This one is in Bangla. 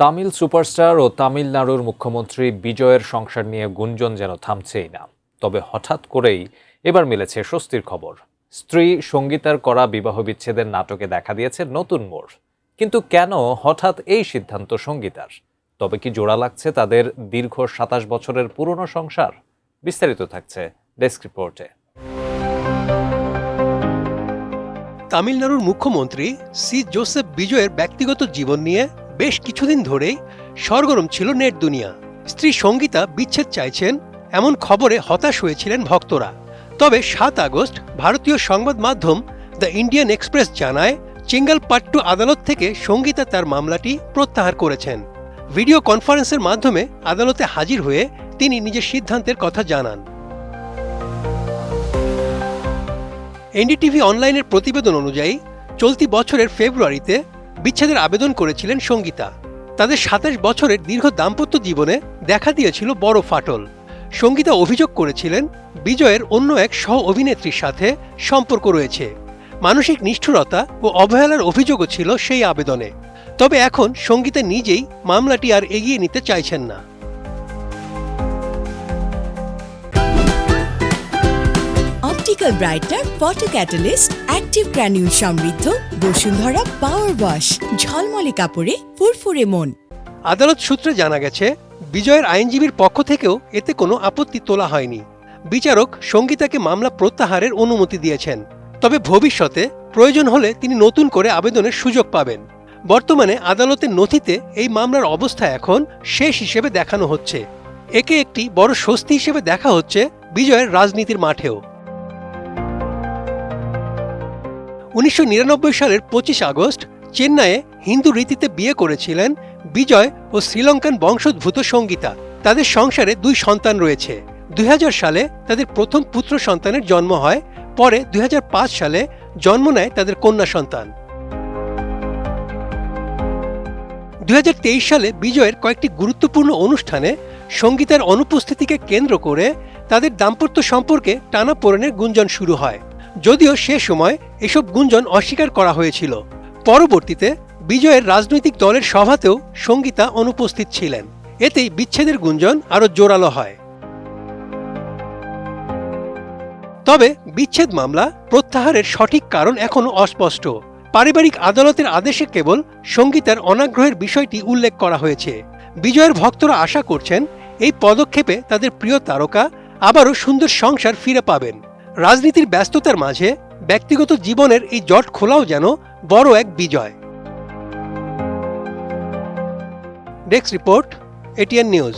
তামিল সুপারস্টার ও তামিলনাড়ুর মুখ্যমন্ত্রী বিজয়ের সংসার নিয়ে গুঞ্জন যেন থামছেই না। তবে হঠাৎ করেই এবার মিলেছে স্বস্তির খবর। স্ত্রী সঙ্গীতার করা বিবাহ বিচ্ছেদের নাটকে দেখা দিয়েছে নতুন মোড়। কিন্তু কেন হঠাৎ এই সিদ্ধান্ত সঙ্গীতার? তবে কি জোড়া লাগছে তাদের দীর্ঘ ২৭ বছরের পুরনো সংসার? বিস্তারিত থাকছে ডেস্ক রিপোর্টে। তামিলনাড়ুর মুখ্যমন্ত্রী সি জোসেফ বিজয়ের ব্যক্তিগত জীবন নিয়ে বেশ কিছুদিন ধরেই সরগরম ছিল নেট দুনিয়া। স্ত্রী সঙ্গীতা বিচ্ছেদ চাইছেন এমন খবরে হতাশ হয়েছিলেন ভক্তরা। তবে ৭ আগস্ট ভারতীয় সংবাদ মাধ্যম দ্য ইন্ডিয়ান এক্সপ্রেস জানায় চেঙ্গালপাট্টু আদালত থেকে সঙ্গীতা তার মামলাটি প্রত্যাহার করেছেন। ভিডিও কনফারেন্সের মাধ্যমে আদালতে হাজির হয়ে তিনি নিজের সিদ্ধান্তের কথা জানান। এনডিটিভি অনলাইনের প্রতিবেদন অনুযায়ী চলতি বছরের ফেব্রুয়ারিতে বিচ্ছেদের আবেদন করেছিলেন সঙ্গীতা। তাদের ২৭ বছরের দীর্ঘ দাম্পত্য জীবনে দেখা দিয়েছিল বড় ফাটল। সঙ্গীতা অভিযোগ করেছিলেন বিজয়ের অন্য এক সহ অভিনেত্রীর সাথে সম্পর্ক রয়েছে। মানসিক নিষ্ঠুরতা ও অবহেলার অভিযোগও ছিল সেই আবেদনে। তবে এখন সঙ্গীতা নিজেই মামলাটি আর এগিয়ে নিতে চাইছেন না। Optical brightener photo catalyst active granule সমৃদ্ধ বসুন্ধরা পাওয়ার ওয়াশ, ঝলমলে কাপড়ে ফুরফুরে মন। আদালত সূত্রে জানা গেছে বিজয়ের আইনজীবীর পক্ষ থেকেও এতে কোনো আপত্তি তোলা হয়নি। বিচারক সঙ্গীতাকে মামলা প্রত্যাহারের অনুমতি দিয়েছেন। তবে ভবিষ্যতে প্রয়োজন হলে তিনি নতুন করে আবেদনের সুযোগ পাবেন। বর্তমানে আদালতের নথিতে এই মামলার অবস্থা এখন শেষ হিসেবে দেখানো হচ্ছে। একে একটি বড় স্বস্তি হিসেবে দেখা হচ্ছে বিজয়ের রাজনীতির মাঠেও। ১৯৯৯ সালের ২৫ আগস্ট চেন্নাইয়ে হিন্দু রীতিতে বিয়ে করেছিলেন বিজয় ও শ্রীলঙ্কান বংশোদ্ভূত সঙ্গীতা। তাদের সংসারে ২ সন্তান রয়েছে। ২০০০ সালে তাদের প্রথম পুত্র সন্তানের জন্ম হয়। পরে ২০০৫ সালে জন্ম নেয় তাদের কন্যা সন্তান। ২০২৩ সালে বিজয়ের কয়েকটি গুরুত্বপূর্ণ অনুষ্ঠানে সঙ্গীতার অনুপস্থিতিকে কেন্দ্র করে তাদের দাম্পত্য সম্পর্কে টানাপোড়েনের গুঞ্জন শুরু হয়। যদিও সে সময় এসব গুঞ্জন অস্বীকার করা হয়েছিল। পরবর্তীতে বিজয়ের রাজনৈতিক দলের সভাতেও সঙ্গীতা অনুপস্থিত ছিলেন। এতেই বিচ্ছেদের গুঞ্জন আরও জোরালো হয়। তবে বিচ্ছেদ মামলা প্রত্যাহারের সঠিক কারণ এখনও অস্পষ্ট। পারিবারিক আদালতের আদেশে কেবল সঙ্গীতার অনাগ্রহের বিষয়টি উল্লেখ করা হয়েছে। বিজয়ের ভক্তরা আশা করছেন এই পদক্ষেপে তাদের প্রিয় তারকা আবারও সুন্দর সংসার ফিরে পাবেন। রাজনীতির ব্যস্ততার মাঝে ব্যক্তিগত জীবনের এই জট খোলাও যেন বড় এক বিজয়। Desk report, ATN news.